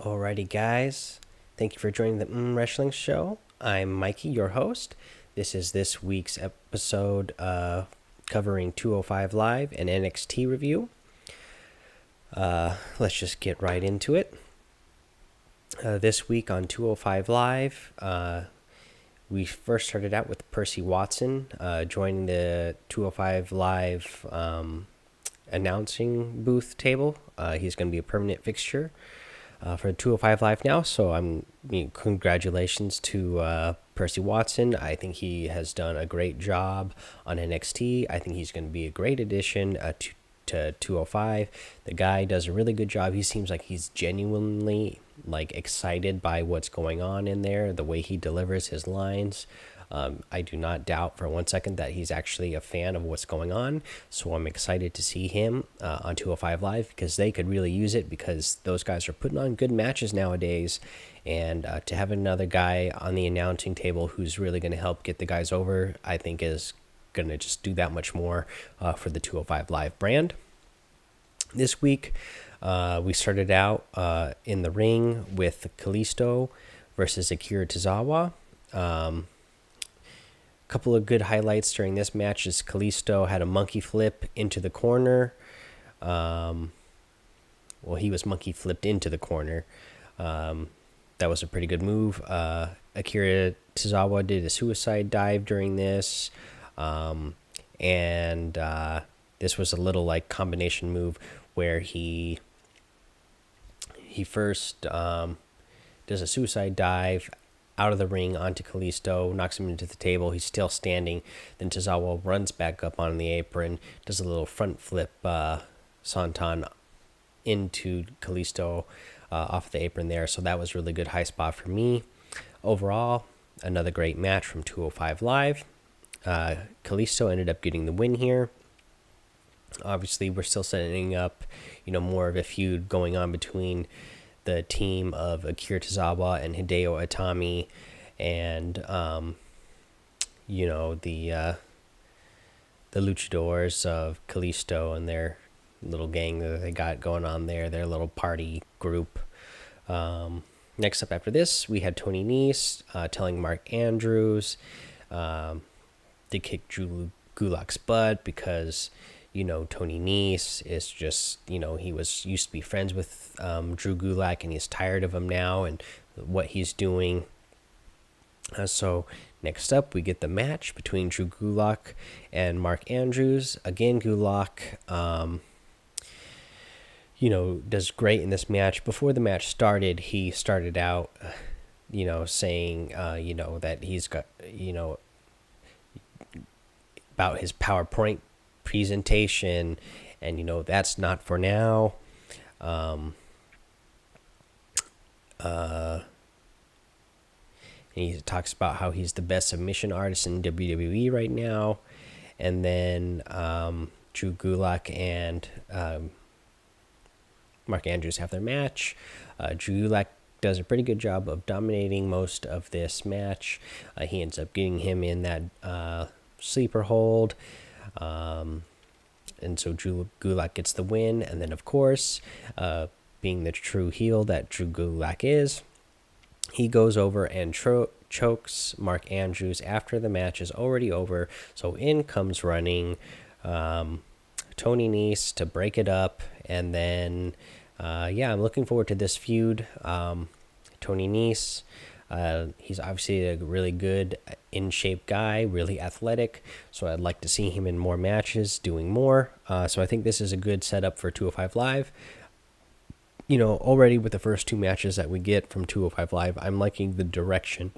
Alrighty, guys. Thank you for joining the Wrestling Show. I'm Mikey, your host. This is this week's episode covering 205 Live and NXT review. Let's just get right into it. This week on 205 Live, we first started out with Percy Watson joining the 205 Live announcing booth table. He's going to be a permanent fixture for 205 Live now, so congratulations to Percy Watson. I think he has done a great job on NXT. I think he's going to be a great addition to 205. The guy does a really good job. He seems like he's genuinely excited by what's going on in there, the way he delivers his lines. I do not doubt for 1 second that he's actually a fan of what's going on. So I'm excited to see him on 205 Live because they could really use it, because those guys are putting on good matches nowadays. And to have another guy on the announcing table who's really going to help get the guys over, I think is going to just do that much more for the 205 Live brand. This week, we started out in the ring with Kalisto versus Akira Tazawa. Couple of good highlights during this match is Kalisto had a monkey flip into the corner. He was monkey flipped into the corner. That was a pretty good move. Akira Tazawa did a suicide dive during this. And this was a little combination move where he first does a suicide dive out of the ring onto Kalisto, knocks him into the table. He's still standing. Then Tazawa runs back up on the apron, does a little front flip senton into Kalisto off the apron there. So that was really good high spot for me. Overall, another great match from 205 Live. Kalisto ended up getting the win here. Obviously, we're still setting up, more of a feud going on between the team of Akira Tazawa and Hideo Itami, and the luchadors of Kalisto and their little gang that they got going on there, their little party group. Next up after this, we had Tony Nese telling Mark Andrews to kick Drew Gulak's butt because Tony Nese is just, he used to be friends with Drew Gulak, and he's tired of him now and what he's doing. So next up, we get the match between Drew Gulak and Mark Andrews. Again, Gulak, does great in this match. Before the match started, he started out, saying, that he's got, about his PowerPoint presentation, and that's not for now. And he talks about how he's the best submission artist in WWE right now. And then Drew Gulak and Mark Andrews have their match. Drew Gulak does a pretty good job of dominating most of this match. He ends up getting him in that sleeper hold. And so Drew Gulak gets the win. And then, of course, being the true heel that Drew Gulak is, he goes over and chokes Mark Andrews after the match is already over. So in comes running Tony Nese to break it up. And then, I'm looking forward to this feud. Tony Nese, he's obviously a really good, in-shape guy, really athletic. So I'd like to see him in more matches, doing more. So I think this is a good setup for 205 Live. Already with the first two matches that we get from 205 Live, I'm liking the direction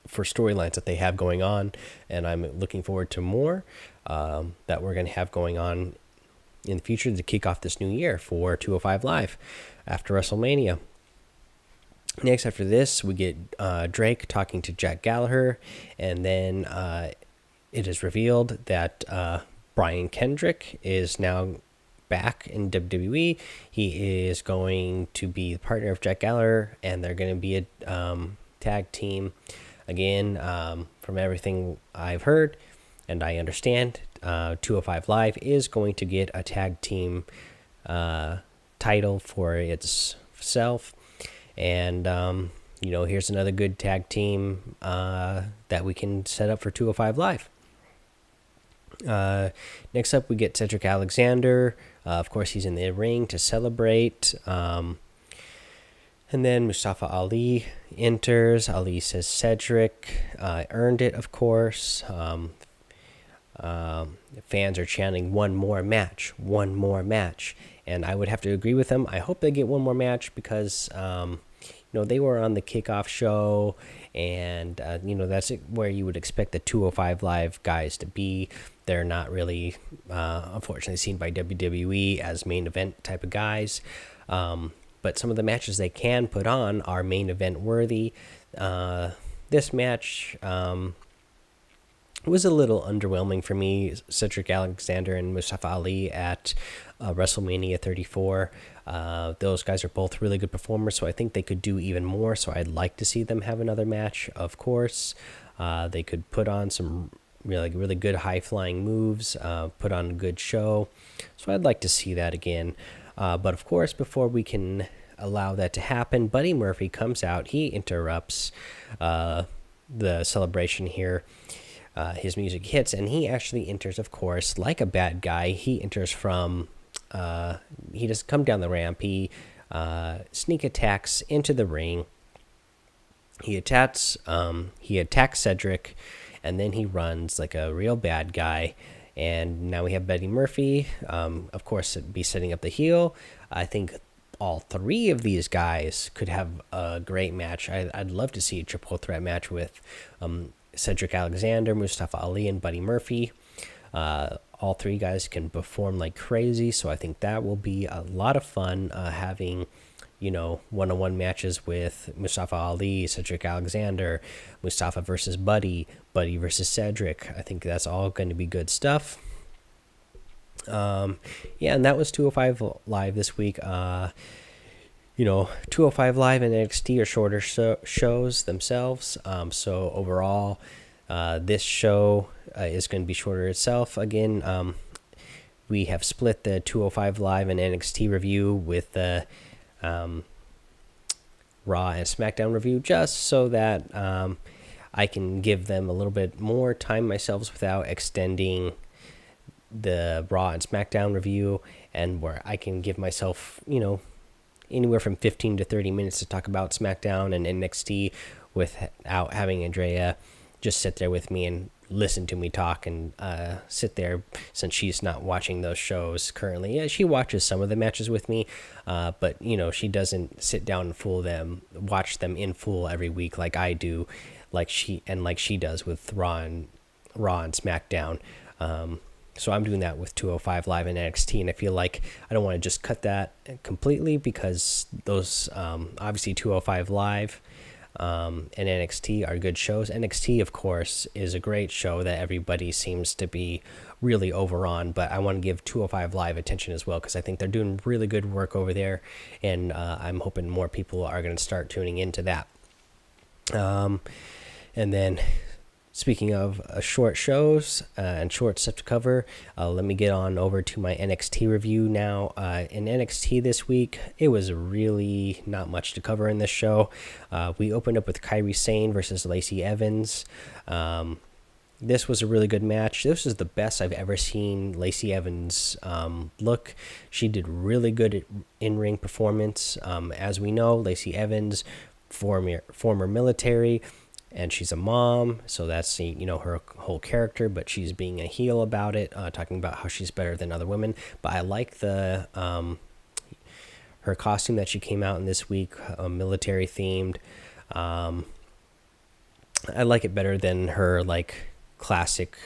for storylines that they have going on, and I'm looking forward to more that we're going to have going on in the future to kick off this new year for 205 Live after WrestleMania. Next, after this, we get Drake talking to Jack Gallagher, and then it is revealed that Brian Kendrick is now back in WWE. He is going to be the partner of Jack Gallagher, and they're going to be a tag team. Again, from everything I've heard and I understand, 205 Live is going to get a tag team title for itself. And here's another good tag team that we can set up for 205 Live. Next up, we get Cedric Alexander. Of course, he's in the ring to celebrate. And then Mustafa Ali enters. Ali says Cedric earned it, of course. Fans are chanting one more match, one more match. And I would have to agree with them. I hope they get one more match because, they were on the kickoff show. And, that's where you would expect the 205 Live guys to be. They're not really, unfortunately, seen by WWE as main event type of guys. But some of the matches they can put on are main event worthy. This match was a little underwhelming for me. Cedric Alexander and Mustafa Ali at WrestleMania 34. Those guys are both really good performers, so I think they could do even more. So I'd like to see them have another match, of course. They could put on some really good high-flying moves, put on a good show. So I'd like to see that again. But of course, before we can allow that to happen, Buddy Murphy comes out. He interrupts the celebration here. His music hits, and he actually enters, of course, like a bad guy. He enters from, he just come down the ramp. He sneak attacks into the ring. He attacks Cedric, and then he runs like a real bad guy. And now we have Buddy Murphy, of course, be setting up the heel. I think all three of these guys could have a great match. I'd love to see a triple threat match with Cedric Alexander, Mustafa Ali, and Buddy Murphy. All three guys can perform like crazy, so I think that will be a lot of fun having one-on-one matches with Mustafa Ali, Cedric Alexander, Mustafa versus Buddy, Buddy versus Cedric. I think that's all going to be good stuff. And that was 205 Live this week. 205 Live and NXT are shorter shows themselves. So overall, this show is going to be shorter itself. Again, we have split the 205 Live and NXT review with the Raw and SmackDown review, just so that I can give them a little bit more time myself without extending the Raw and SmackDown review, and where I can give myself, anywhere from 15 to 30 minutes to talk about SmackDown and NXT without having Andrea just sit there with me and listen to me talk and sit there, since she's not watching those shows currently. Yeah, she watches some of the matches with me, but she doesn't sit down and watch them in full every week like I do, like she does with Raw and SmackDown. So I'm doing that with 205 Live and NXT, and I feel like I don't want to just cut that completely, because those obviously 205 Live and NXT are good shows. NXT, of course, is a great show that everybody seems to be really over on, but I want to give 205 Live attention as well, because I think they're doing really good work over there, and I'm hoping more people are going to start tuning into that. And then, speaking of short shows and short stuff to cover, let me get on over to my NXT review now. In NXT this week, it was really not much to cover in this show. We opened up with Kairi Sane versus Lacey Evans. This was a really good match. This is the best I've ever seen Lacey Evans look. She did really good in-ring performance. As we know, Lacey Evans, former military, and she's a mom, so that's her whole character, but she's being a heel about it, talking about how she's better than other women. But I like the her costume that she came out in this week, military themed. I like it better than her classic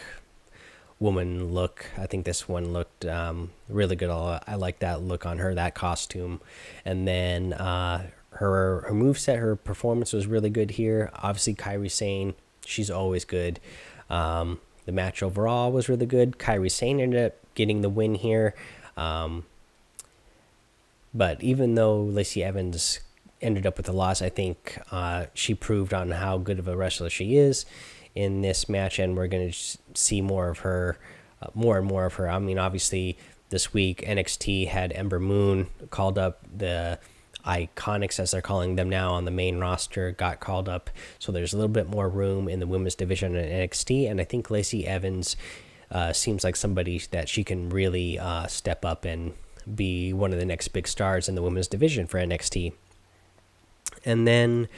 woman look. I think this one looked really good. I like that look on her, that costume. And then her moveset, her performance was really good here. Obviously, Kairi Sane, she's always good. The match overall was really good. Kairi Sane ended up getting the win here. But even though Lacey Evans ended up with a loss, I think she proved on how good of a wrestler she is in this match, and we're going to see more of her, more and more of her. I mean, obviously, this week NXT had Ember Moon called up the Iconics, as they're calling them now, on the main roster got called up, so there's a little bit more room in the women's division in NXT. And I think Lacey Evans seems like somebody that she can really step up and be one of the next big stars in the women's division for NXT. And then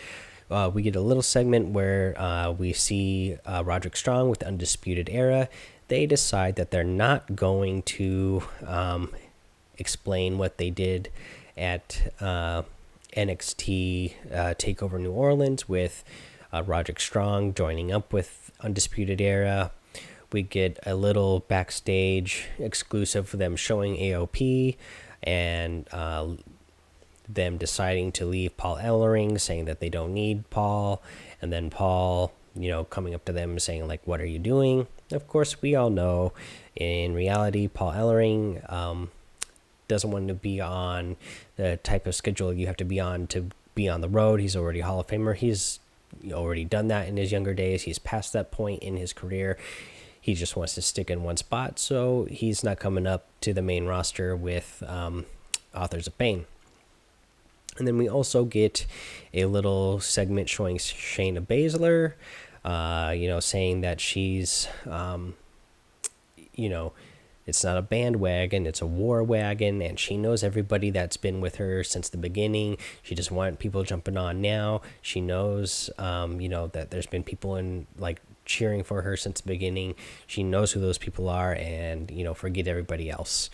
we get a little segment where we see Roderick Strong with the Undisputed Era. They decide that they're not going to explain what they did at NXT Takeover New Orleans with Roderick Strong joining up with Undisputed Era. We get a little backstage exclusive for them showing AOP and them deciding to leave Paul Ellering, saying that they don't need Paul, and then Paul, coming up to them saying, like, what are you doing? Of course, we all know in reality, Paul Ellering doesn't want to be on the type of schedule you have to be on the road. He's already a Hall of Famer. He's already done that in his younger days. He's past that point in his career. He just wants to stick in one spot, so he's not coming up to the main roster with Authors of Pain. And then we also get a little segment showing Shayna Baszler, saying that she's, it's not a bandwagon, it's a war wagon, and she knows everybody that's been with her since the beginning. She doesn't want people jumping on now. She knows, that there's been people cheering for her since the beginning. She knows who those people are, and forget everybody else.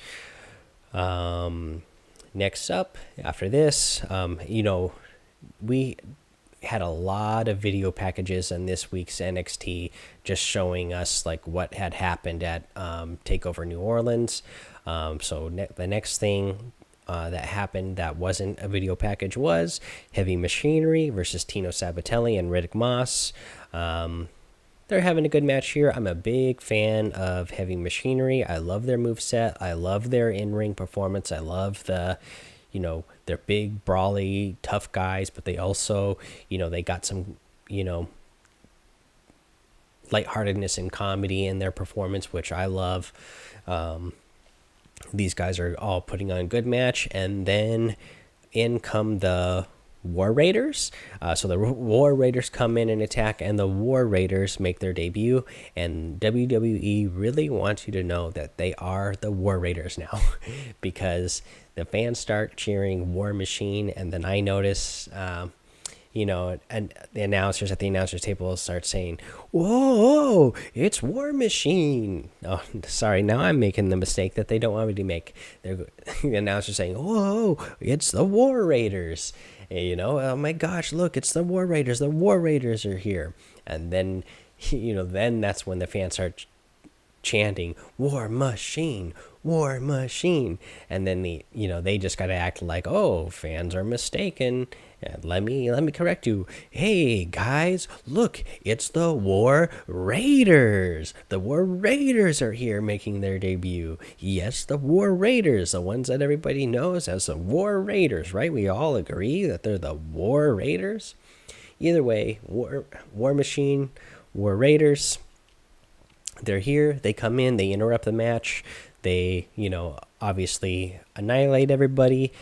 Next up, after this, we had a lot of video packages in this week's NXT, just showing us what had happened at Takeover New Orleans. The next thing that happened that wasn't a video package was Heavy Machinery versus Tino Sabatelli and Riddick Moss. They're having a good match here. I'm a big fan of Heavy Machinery. I love their moveset. I love their in-ring performance. I love they're big, brawly, tough guys, but they also, they got some, lightheartedness and comedy in their performance, which I love. These guys are all putting on a good match, and then in come the War Raiders. So the War Raiders come in and attack, and the War Raiders make their debut, and WWE really wants you to know that they are the War Raiders now because the fans start cheering War Machine, and then I notice and the announcers at the announcers table start saying, whoa, it's War Machine. Oh, sorry, now I'm making the mistake that they don't want me to make. The announcers saying, whoa, it's the War Raiders. Oh my gosh, look, it's the War Raiders. The War Raiders are here. And then, then that's when the fans start chanting, War Machine, War Machine. And then they just got to act like, oh, fans are mistaken. Let me correct you. Hey guys, look, it's the War Raiders. The War Raiders are here making their debut. Yes, the War Raiders, the ones that everybody knows as the War Raiders, right? We all agree that they're the War Raiders. Either way, War Machine, War Raiders, they're here. They come in, they interrupt the match. They, obviously annihilate everybody.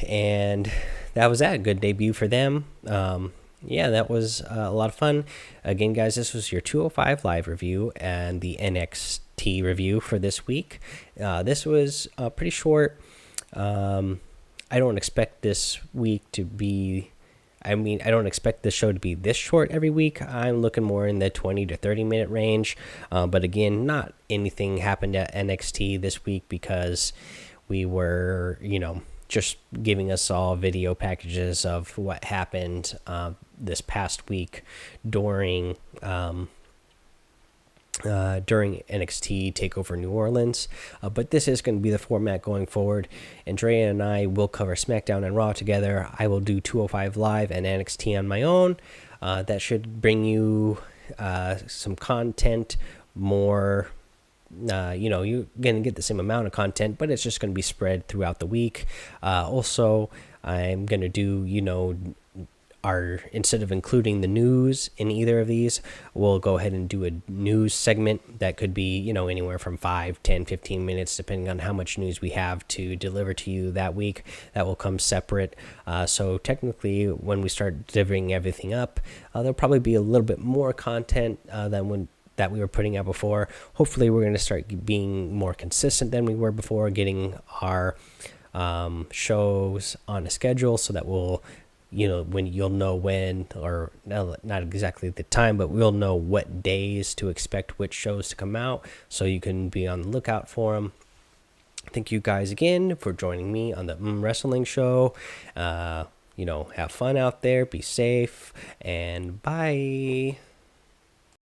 And that was that. Good debut for them. Yeah, that was a lot of fun. Again, guys, this was your 205 Live review and the NXT review for this week. This was pretty short. I don't expect this week to be... I don't expect the show to be this short every week. I'm looking more in the 20 to 30 minute range. But again, not anything happened at NXT this week because we were, just giving us all video packages of what happened this past week during NXT Takeover New Orleans. But this is going to be the format going forward. Andrea and I will cover SmackDown and Raw together. I will do 205 Live and NXT on my own. That should bring you some content, more... you're gonna get the same amount of content, but it's just gonna be spread throughout the week. Also, I'm gonna do our instead of including the news in either of these, we'll go ahead and do a news segment that could be, you know, anywhere from 5, 10, 15 minutes, depending on how much news we have to deliver to you that week. That will come separate. So technically, when we start divvying everything up, there'll probably be a little bit more content that we were putting out before. Hopefully, we're going to start being more consistent than we were before, getting our shows on a schedule so that we'll, you know, when you'll know when, or not exactly the time, but we'll know what days to expect which shows to come out, so you can be on the lookout for them. Thank you guys again for joining me on the Wrestling Show. You know, have fun out there, be safe, and bye.